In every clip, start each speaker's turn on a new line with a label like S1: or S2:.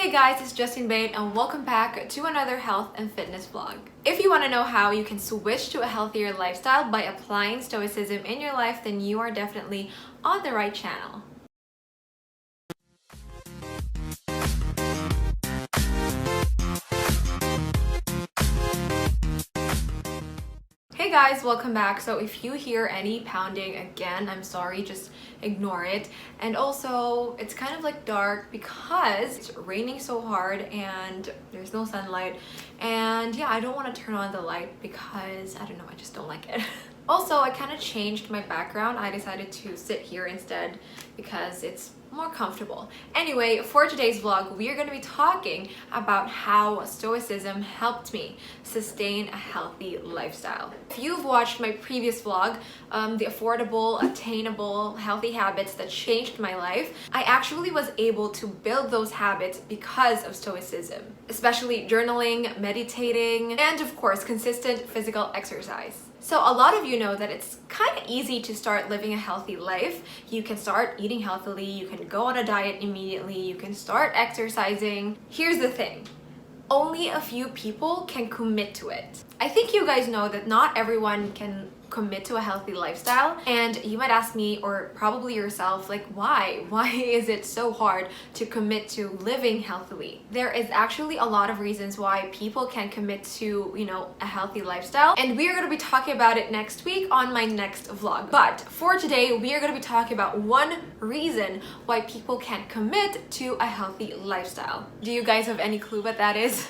S1: Hey guys, it's Justine Bate and welcome back to another health and fitness vlog. If you want to know how you can switch to a healthier lifestyle by applying Stoicism in your life, then you are definitely on the right channel. Hey guys, welcome back. So if you hear any pounding again, I'm sorry, just ignore it. And also, it's kind of like dark because it's raining so hard and there's no sunlight. And yeah, I don't want to turn on the light because, I don't know, I just don't like it. Also, I kind of changed my background. I decided to sit here instead because it's more comfortable. Anyway, for today's vlog, we are going to be talking about how Stoicism helped me sustain a healthy lifestyle. If you've watched my previous vlog, the affordable, attainable, healthy habits that changed my life, I actually was able to build those habits because of Stoicism, especially journaling, meditating, and of course, consistent physical exercise. So a lot of you know that it's kind of easy to start living a healthy life. You can start eating healthily, you can go on a diet immediately, you can start exercising. Here's the thing. Only a few people can commit to it. I think you guys know that not everyone can commit to a healthy lifestyle, and you might ask me, or probably yourself, like why is it so hard to commit to living healthily? There is actually a lot of reasons why people can commit to, a healthy lifestyle, and we are going to be talking about it next week on my next vlog. But for today, we are going to be talking about one reason why people can't commit to a healthy lifestyle. Do you guys have any clue what that is?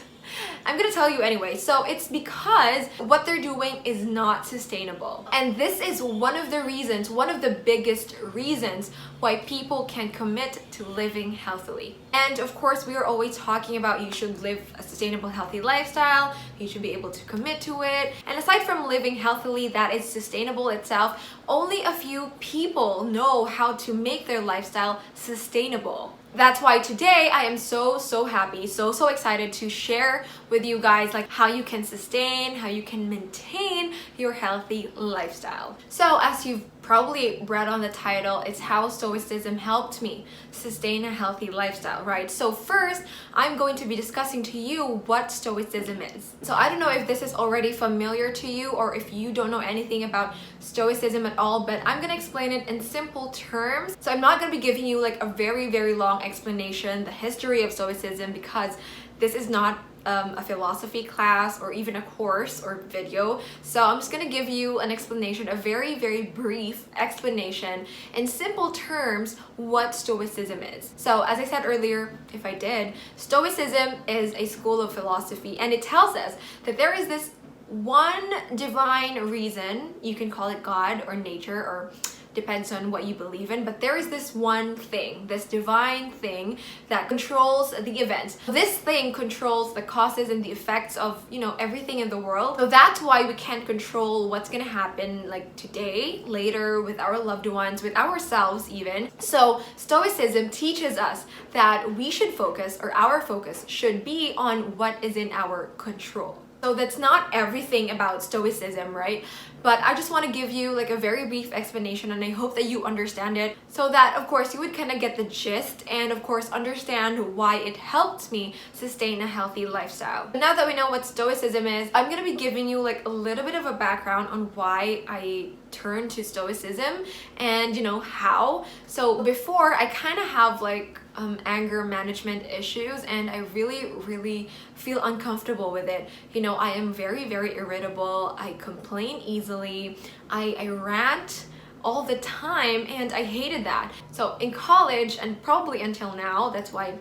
S1: I'm gonna tell you anyway. So it's because what they're doing is not sustainable. And this is one of the biggest reasons why people can commit to living healthily. And of course, we are always talking about you should live a sustainable, healthy lifestyle. You should be able to commit to it. And aside from living healthily, that is sustainable itself, only a few people know how to make their lifestyle sustainable. That's why today I am so happy, so excited to share with you guys like how you can sustain, how you can maintain your healthy lifestyle. So as you've probably read on the title, it's how Stoicism helped me sustain a healthy lifestyle, right? So first, I'm going to be discussing to you what Stoicism is. So I don't know if this is already familiar to you or if you don't know anything about Stoicism at all, but I'm gonna explain it in simple terms. So I'm not gonna be giving you like a very long explanation, the history of Stoicism, because this is not a philosophy class or even a course or video. So I'm just gonna give you an explanation, a very brief explanation in simple terms what Stoicism is. So as I said earlier, if I did, Stoicism is a school of philosophy, and it tells us that there is this one divine reason, you can call it God or nature, or depends on what you believe in, but there is this one thing, this divine thing that controls the events. This thing controls the causes and the effects of, everything in the world. So that's why we can't control what's gonna happen like today, later, with our loved ones, with ourselves even. So Stoicism teaches us that we should focus, or our focus should be on what is in our control. So that's not everything about Stoicism, right? But I just want to give you like a very brief explanation, and I hope that you understand it so that, of course, you would kind of get the gist and, of course, understand why it helped me sustain a healthy lifestyle. Now that we know what Stoicism is, I'm going to be giving you like a little bit of a background on why I turned to Stoicism and, how. So before, I kind of have like anger management issues, and I really feel uncomfortable with it. I am very irritable. I complain easily. I rant all the time, and I hated that. So in college, and probably until now, that's why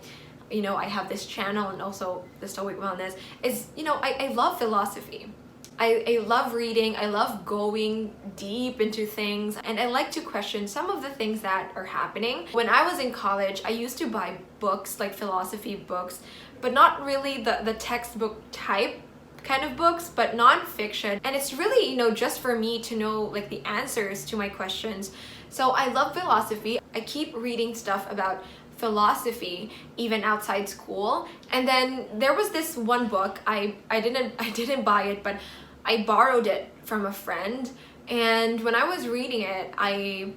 S1: I have this channel and also the Stoic Wellness, is I love philosophy. I love reading, I love going deep into things, and I like to question some of the things that are happening. When I was in college, I used to buy books, like philosophy books, but not really the textbook type kind of books, but non-fiction. And it's really, just for me to know like the answers to my questions. So I love philosophy. I keep reading stuff about philosophy even outside school. And then there was this one book, I didn't buy it, but I borrowed it from a friend, and when I was reading it, I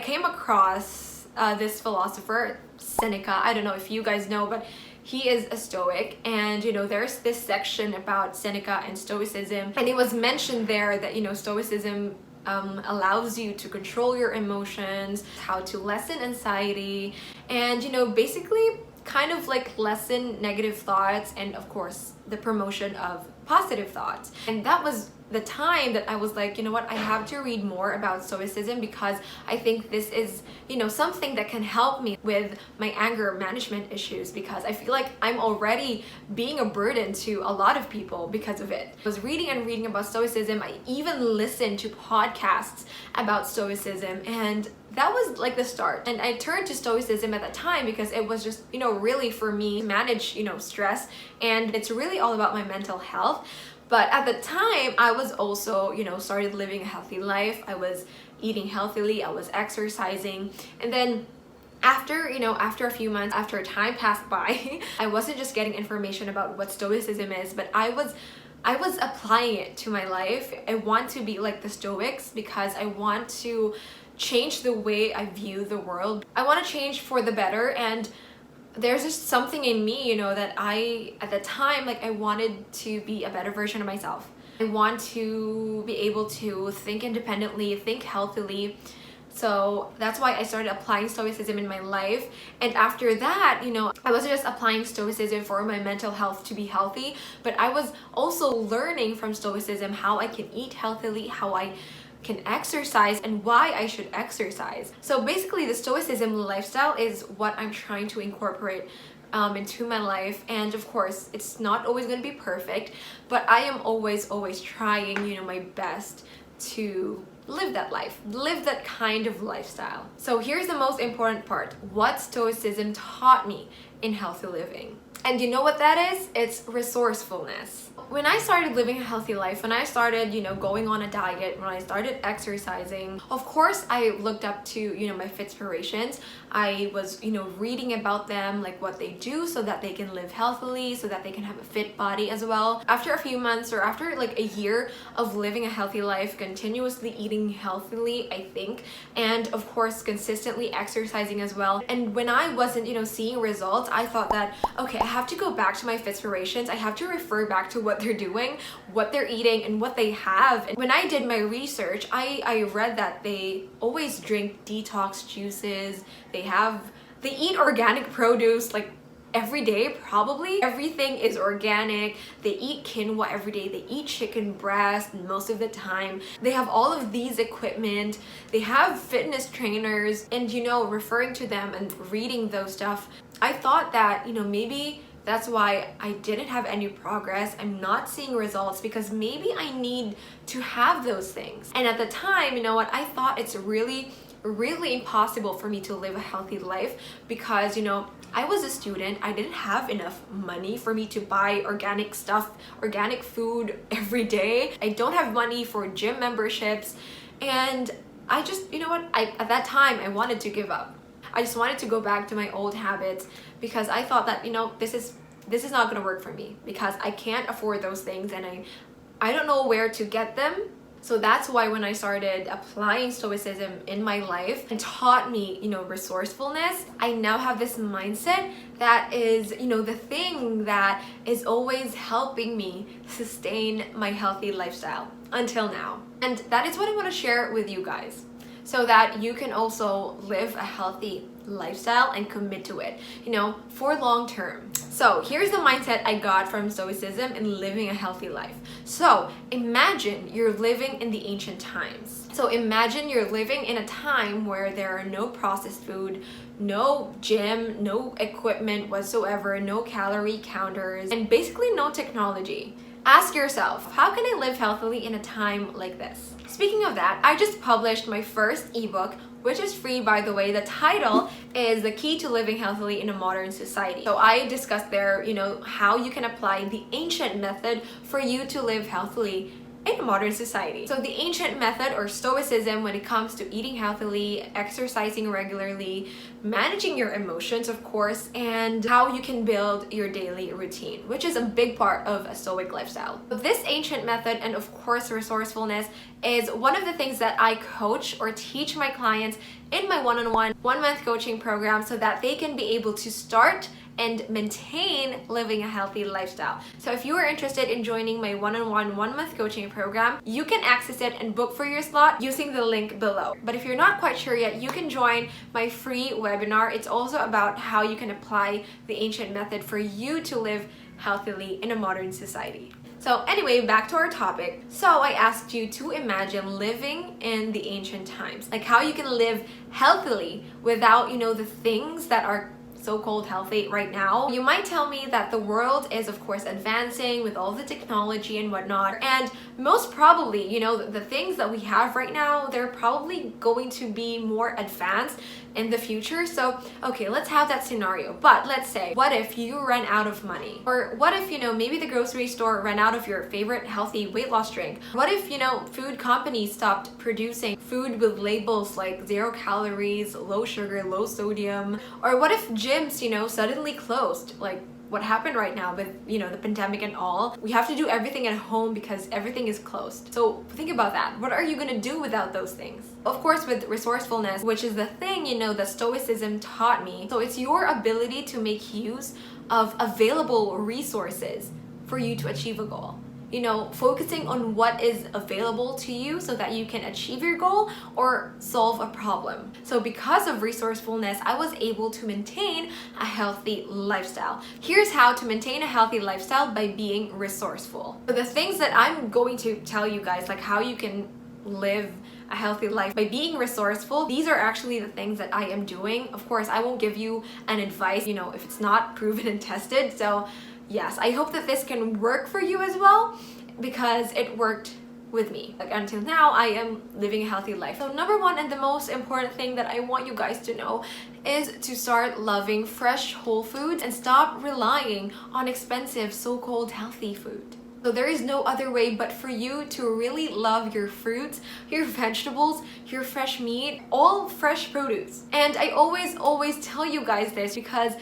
S1: came across this philosopher, Seneca. I don't know if you guys know, but he is a Stoic, and there's this section about Seneca and Stoicism, and it was mentioned there that Stoicism allows you to control your emotions, how to lessen anxiety, and basically kind of like lessen negative thoughts, and of course the promotion of positive thoughts. And that was the time that I was like, you know what, I have to read more about Stoicism, because I think this is something that can help me with my anger management issues, because I feel like I'm already being a burden to a lot of people because of it. I was reading about Stoicism. I even listened to podcasts about Stoicism, and that was like the start. And I turned to Stoicism at that time because it was just really for me to manage stress, and it's really all about my mental health. But at the time, I was also started living a healthy life. I was eating healthily, I was exercising, and then after a few months, after time passed by, I wasn't just getting information about what Stoicism is, but I was applying it to my life. I want to be like the Stoics because I want to change the way I view the world. I want to change for the better, and there's just something in me, that at the time, like, I wanted to be a better version of myself. I want to be able to think independently, think healthily. So that's why I started applying Stoicism in my life. And after that, I wasn't just applying Stoicism for my mental health to be healthy, but I was also learning from Stoicism how I can eat healthily, how I can exercise, and why I should exercise. So basically, the Stoicism lifestyle is what I'm trying to incorporate into my life. And of course, it's not always going to be perfect, but I am always trying my best to live that life, live that kind of lifestyle. So here's the most important part: what Stoicism taught me in healthy living. And you know what that is? It's resourcefulness. When I started living a healthy life, when I started, going on a diet, when I started exercising, of course, I looked up to, my Fitspirations. I was, reading about them, like what they do so that they can live healthily, so that they can have a fit body as well. After a few months, or after like a year of living a healthy life, continuously eating healthily, I think, and of course, consistently exercising as well. And when I wasn't, seeing results, I thought that, okay, I have to go back to my Fitspirations. I have to refer back to what they're doing, what they're eating, and what they have. And when I did my research, I read that they always drink detox juices. They eat organic produce like every day, probably. Everything is organic. They eat quinoa every day. They eat chicken breast most of the time. They have all of these equipment. They have fitness trainers, and referring to them and reading those stuff, I thought that maybe that's why I didn't have any progress. I'm not seeing results because maybe I need to have those things. And at the time, I thought it's really impossible for me to live a healthy life because, I was a student. I didn't have enough money for me to buy organic stuff, organic food every day. I don't have money for gym memberships. And I just, at that time, I wanted to give up. I just wanted to go back to my old habits because I thought that, this is not going to work for me because I can't afford those things, and I don't know where to get them. So that's why when I started applying Stoicism in my life and taught me, resourcefulness, I now have this mindset that is, the thing that is always helping me sustain my healthy lifestyle until now. And that is what I want to share with you guys, so that you can also live a healthy lifestyle and commit to it, for long term. So here's the mindset I got from Stoicism in living a healthy life. So imagine you're living in the ancient times. So imagine you're living in a time where there are no processed food, no gym, no equipment whatsoever, no calorie counters, and basically no technology. Ask yourself, how can I live healthily in a time like this? Speaking of that, I just published my first ebook, which is free, by the way. The title is The Key to Living Healthily in a Modern Society. So I discussed there, how you can apply the ancient method for you to live healthily in a modern society. So the ancient method, or Stoicism, when it comes to eating healthily, exercising regularly, managing your emotions, of course, and how you can build your daily routine, which is a big part of a Stoic lifestyle. This ancient method, and of course resourcefulness, is one of the things that I coach or teach my clients in my one-on-one 1-month coaching program, so that they can be able to start and maintain living a healthy lifestyle. So if you are interested in joining my one-on-one 1-month coaching program, you can access it and book for your slot using the link below. But if you're not quite sure yet, you can join my free webinar. It's also about how you can apply the ancient method for you to live healthily in a modern society. So anyway, back to our topic. So I asked you to imagine living in the ancient times, like how you can live healthily without, the things that are so-called healthy right now. You might tell me that the world is of course advancing with all the technology and whatnot, and most probably, the things that we have right now, they're probably going to be more advanced in the future. So okay, let's have that scenario. But let's say, what if you ran out of money? Or what if, maybe the grocery store ran out of your favorite healthy weight loss drink? What if, food companies stopped producing food with labels like 0 calories, low sugar, low sodium? Or what if gyms, suddenly closed? Like what happened right now with, the pandemic and all. We have to do everything at home because everything is closed. So think about that. What are you gonna do without those things? Of course, with resourcefulness, which is the thing, that Stoicism taught me. So it's your ability to make use of available resources for you to achieve a goal. Focusing on what is available to you so that you can achieve your goal or solve a problem. So because of resourcefulness, I was able to maintain a healthy lifestyle. Here's how to maintain a healthy lifestyle by being resourceful. So the things that I'm going to tell you guys, like how you can live a healthy life by being resourceful, these are actually the things that I am doing. Of course, I won't give you an advice, if it's not proven and tested. So yes, I hope that this can work for you as well, because it worked with me. Like until now, I am living a healthy life. So number one and the most important thing that I want you guys to know is to start loving fresh whole foods and stop relying on expensive so-called healthy food. So there is no other way but for you to really love your fruits, your vegetables, your fresh meat, all fresh produce. And I always tell you guys this because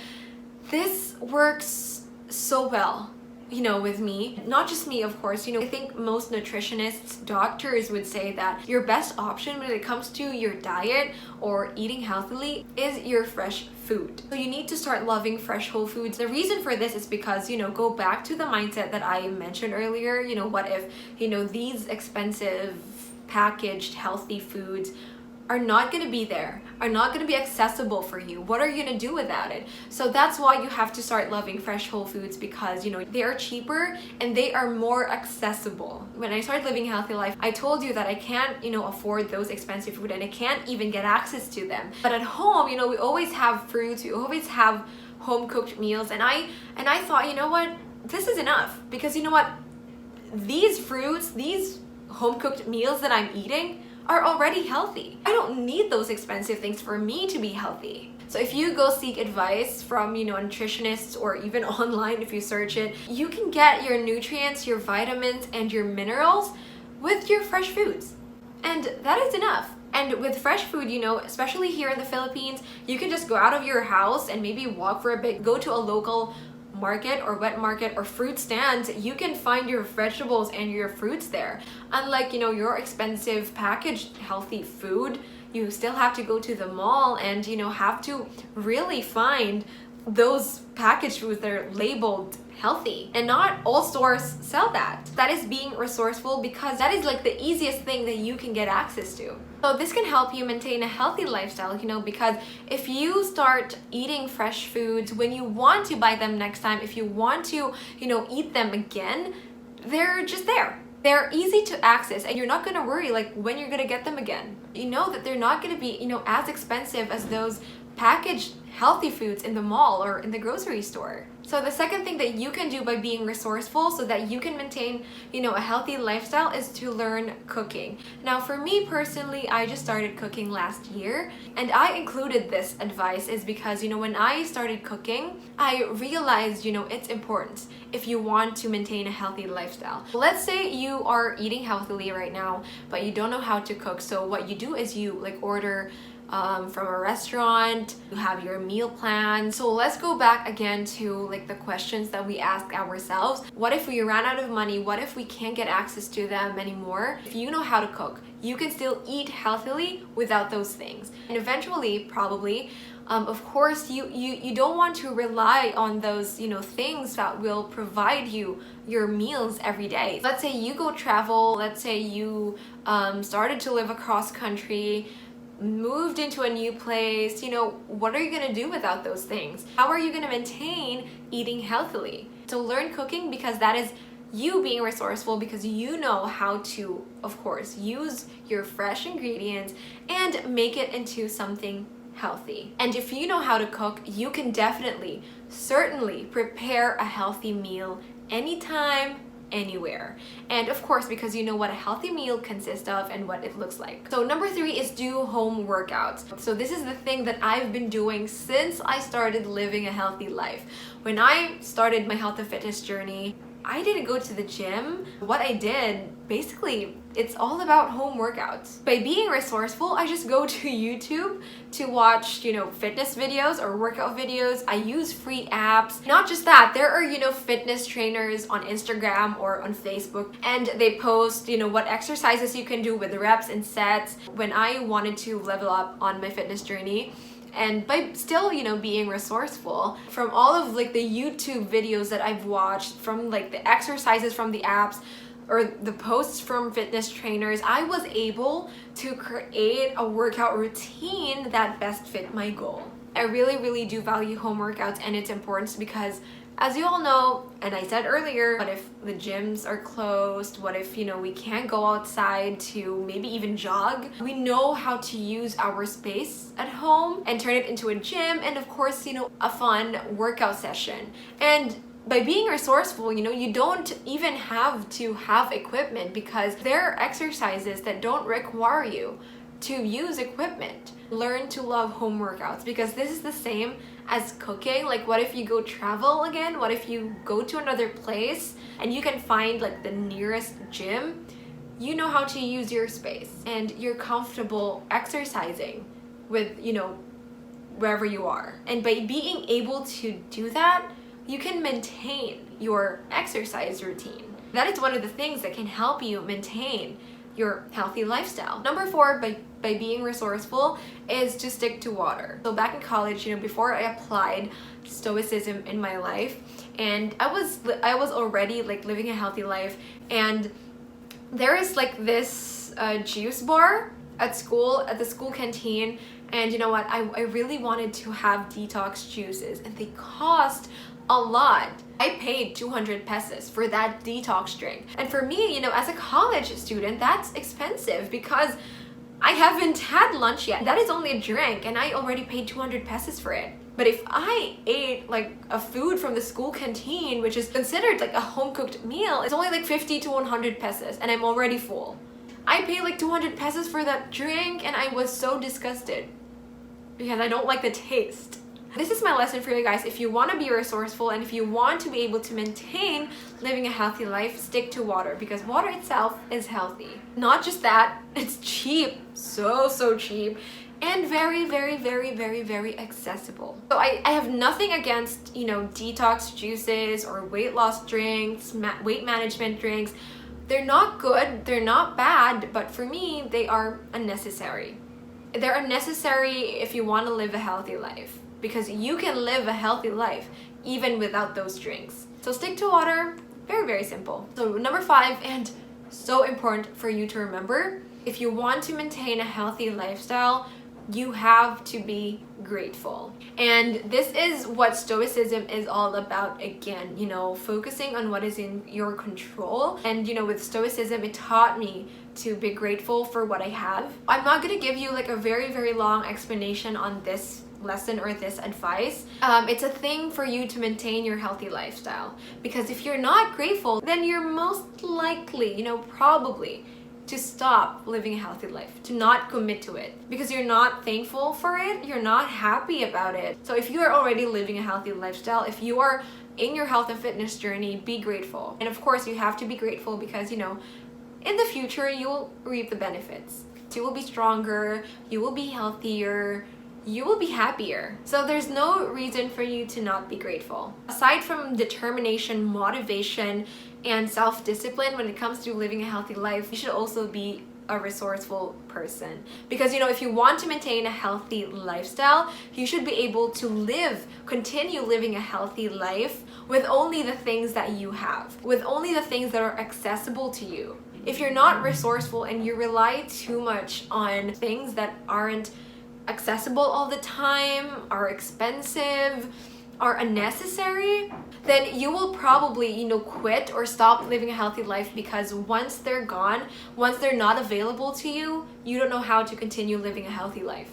S1: this works so well, with me. Not just me, of course. I think most nutritionists, doctors would say that your best option when it comes to your diet or eating healthily is your fresh food. So you need to start loving fresh whole foods. The reason for this is because, go back to the mindset that I mentioned earlier. What if, these expensive packaged healthy foods are not going to be there, are not going to be accessible for you? What are you going to do without it? So that's why you have to start loving fresh whole foods, because they are cheaper and they are more accessible. When I started living a healthy life, I told you that I can't afford those expensive food and I can't even get access to them. But at home, we always have fruits, we always have home cooked meals, and I thought, what, this is enough, because what, these fruits, these home cooked meals that I'm eating are already healthy. I don't need those expensive things for me to be healthy. So if you go seek advice from, nutritionists, or even online if you search it, you can get your nutrients, your vitamins, and your minerals with your fresh foods. And that is enough. And with fresh food, especially here in the Philippines, you can just go out of your house and maybe walk for a bit, go to a local market or wet market or fruit stands. You can find your vegetables and your fruits there. Unlike, your expensive packaged healthy food, you still have to go to the mall and, have to really find those packaged foods that are labeled healthy, and not all stores sell that. That is being resourceful, because that is like the easiest thing that you can get access to. So this can help you maintain a healthy lifestyle, because if you start eating fresh foods when you want to buy them next time, if you want to, eat them again, they're just there. They're easy to access, and you're not going to worry like when you're going to get them again. You know that they're not going to be, as expensive as those packaged healthy foods in the mall or in the grocery store. So the second thing that you can do by being resourceful so that you can maintain, a healthy lifestyle is to learn cooking. Now, for me personally, I just started cooking last year, and I included this advice is because, when I started cooking, I realized, its importance if you want to maintain a healthy lifestyle. Let's say you are eating healthily right now, but you don't know how to cook. So what you do is you order from a restaurant, you have your meal plan. So let's go back again to the questions that we ask ourselves. What if we ran out of money? What if we can't get access to them anymore? If you know how to cook, you can still eat healthily without those things. And eventually, probably, Of course, you don't want to rely on those, things that will provide you your meals every day. Let's say you go travel, let's say you started to live across country, moved into a new place, what are you gonna do without those things? How are you gonna maintain eating healthily? So learn cooking, because that is you being resourceful, because you know how to, of course, use your fresh ingredients and make it into something healthy. And if you know how to cook, you can definitely, certainly prepare a healthy meal anytime, anywhere. And of course, because you know what a healthy meal consists of and what it looks like. So number 3 is do home workouts. So this is the thing that I've been doing since I started living a healthy life. When I started my health and fitness journey, I didn't go to the gym. What I did, basically, it's all about home workouts. By being resourceful, I just go to YouTube to watch, fitness videos or workout videos. I use free apps. Not just that, there are, fitness trainers on Instagram or on Facebook, and they post, what exercises you can do with reps and sets. When I wanted to level up on my fitness journey, and by still, being resourceful, from all of the YouTube videos that I've watched, from the exercises from the apps or the posts from fitness trainers, I was able to create a workout routine that best fit my goal. I really, really do value home workouts and its importance, because as you all know, and I said earlier, what if the gyms are closed? What if, we can't go outside to maybe even jog? We know how to use our space at home and turn it into a gym, and of course, a fun workout session. And by being resourceful, you don't even have to have equipment, because there are exercises that don't require you to use equipment. Learn to love home workouts, because this is the same as cooking. What if you go travel again? What if you go to another place and you can find the nearest gym? You know how to use your space, and you're comfortable exercising with, wherever you are. And by being able to do that, you can maintain your exercise routine. That is one of the things that can help you maintain your healthy lifestyle. Number 4, by being resourceful, is to stick to water. So back in college, before I applied Stoicism in my life, and I was already living a healthy life, and there is this juice bar at the school canteen, and you know what, I really wanted to have detox juices, and they cost a lot. I paid 200 pesos for that detox drink. And for me, as a college student, that's expensive, because I haven't had lunch yet. That is only a drink, and I already paid 200 pesos for it. But if I ate a food from the school canteen, which is considered a home cooked meal, it's only 50 to 100 pesos, and I'm already full. I paid 200 pesos for that drink, and I was so disgusted, because I don't like the taste. This is my lesson for you guys. If you want to be resourceful, and if you want to be able to maintain living a healthy life, stick to water, because water itself is healthy. Not just that, it's cheap, so cheap, and very, very, very, very, very accessible. So I have nothing against, detox juices or weight loss drinks, weight management drinks. They're not good, they're not bad, but for me, they are unnecessary. They're unnecessary if you want to live a healthy life, because you can live a healthy life even without those drinks. So stick to water, very, very simple. So number 5, and so important for you to remember, if you want to maintain a healthy lifestyle, you have to be grateful. And this is what Stoicism is all about again, focusing on what is in your control. And with Stoicism, it taught me to be grateful for what I have. I'm not gonna give you a very, very long explanation on this lesson or this advice. It's a thing for you to maintain your healthy lifestyle, because if you're not grateful, then you're most likely, probably to stop living a healthy life, to not commit to it, because you're not thankful for it, you're not happy about it. So if you are already living a healthy lifestyle, if you are in your health and fitness journey, be grateful. And of course, you have to be grateful because, in the future, you will reap the benefits. You will be stronger, you will be healthier, you will be happier. So there's no reason for you to not be grateful. Aside from determination, motivation, and self-discipline when it comes to living a healthy life, you should also be a resourceful person. Because if you want to maintain a healthy lifestyle, you should be able to continue living a healthy life with only the things that you have, with only the things that are accessible to you. If you're not resourceful and you rely too much on things that aren't accessible all the time, are expensive, are unnecessary, then you will probably, quit or stop living a healthy life, because once they're gone, once they're not available to you, you don't know how to continue living a healthy life.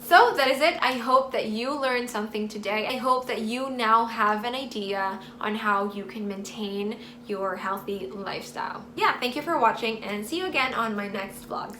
S1: So that is it. I hope that you learned something today. I hope that you now have an idea on how you can maintain your healthy lifestyle. Yeah, thank you for watching, and see you again on my next vlogs.